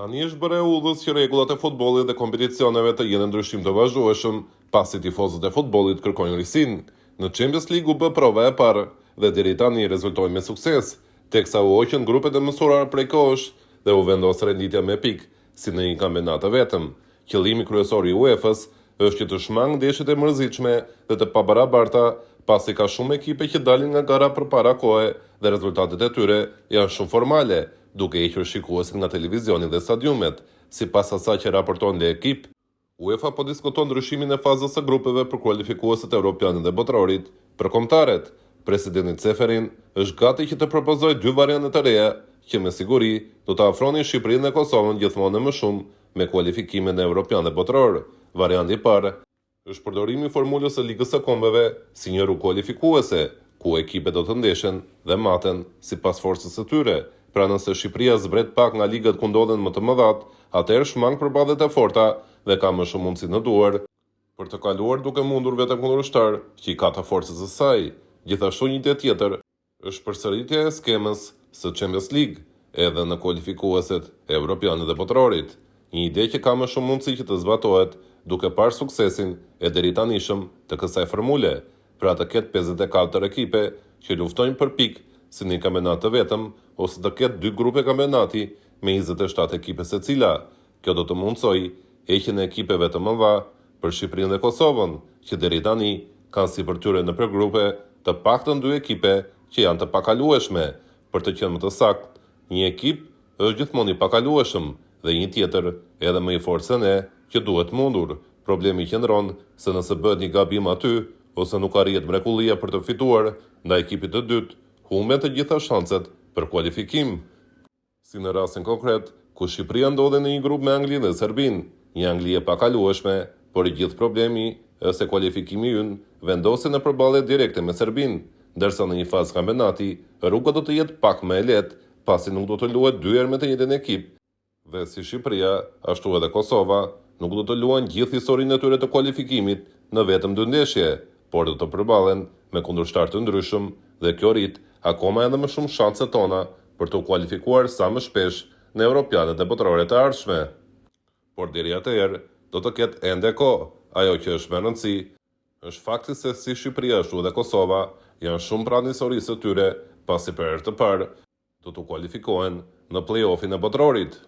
Tani është bërë e udhës që rregullat e futbollit dhe kompeticioneve të jenë ndryshim të vazhdueshëm, pasi tifozët e futbollit kërkojnë risin. Në Champions League u bë prova e parë dhe deri tani rezultoi me sukses, teksa u hoqën grupet e mësuara prej kohësh dhe u vendos renditja me pikë, si në një kampionat të vetëm. Qëllimi kryesor i UEFA-s është që të shmang ndeshjet e mërzitshme dhe të pabarabarta, pasi ka shumë ekipe që dalin nga gara përpara kohe dhe rezultatet e tyre janë shumë formale, duke hequr shikuesit nga televizioni dhe stadiumet, sipas asaj që raporton Le Ekip. UEFA po diskuton ndryshimin e fazës së grupeve për kualifikuesit evropianë dhe botrorit. Për kombëtarët, presidenti Ceferin është gati që të propozojë 2 variante të reja, që me siguri do të afronin Shqipërinë dhe Kosovën gjithmonë më shumë me kualifikimin e evropian dhe botror. Varianti i parë është përdorimi i formulës së Ligës së Kombeve si një rrugë kualifikuese, ku ekipet do të ndeshen dhe maten sipas forcës së tyre. Pra nëse Shqipëria zbret pak nga ligët ku ndodhen më të mëdhat, atëherë shmang përballjet e forta dhe ka më shumë mundësi në duar për të kaluar duke mundur vetëm kundërshtar që i ka të forcës së saj. Gjithashtu një ide tjetër është përsëritja e skemës së Champions League edhe në kualifikueset e evropianë dhe botrorit. Një ide që ka më shumë mundësi që të zbatohet duke parë suksesin e deri tanishëm të kësaj formule, pra të ketë 54 ekipe që luftojnë për pikë si një kampionat të vetëm, ose të ketë 2 grupe kampionati me 27 ekipe secila. Kjo do të mundsoj heqjen e ekipeve të mëdha për Shqipërinë dhe Kosovën, që deri tani kanë sipër tyre në përgrupe të paktën 2 ekipe që janë të pakalueshme. Për të qenë më të saktë, një ekip është gjithmonë i pakalueshëm dhe një tjetër edhe më i fortë se ne që duhet mundur. Problemi qëndron se nëse bëhet një gabim aty ose nuk arrihet mrekullia për të fituar ndaj ekipit të dytë, humben të gjitha shanset për kualifikim. Si në rastin konkret, ku Shqipëria ndodhe në një grup me Anglinë dhe Serbinë, një Angli e pakalueshme, por i gjithë problemi është se kualifikimi ynë vendoset në përballje direkte me Serbinë, ndërsa në një fazë kampionati rruga do të jetë pak më e lehtë, pasi nuk do të luhet 2 herë me të njëjtin ekip. Dhe si Shqipëria, ashtu edhe Kosova, nuk do të luajnë gjithë historinë e tyre të kualifikimit në vetëm 2 ndeshje, por do të përballen me kundërshtar të ndryshëm dhe kjo rrit akoma edhe më shumë shanset tona për të kualifikuar sa më shpesh në Europianet dhe botroret e ardhshme. Por deri atëherë do të ketë ende kohë. Ajo që është më rëndësi është fakti se si Shqipëria ashtu dhe Kosova janë shumë pranë historisë së tyre, pasi për herë të parë do të kualifikohen në play-offin e botrorit.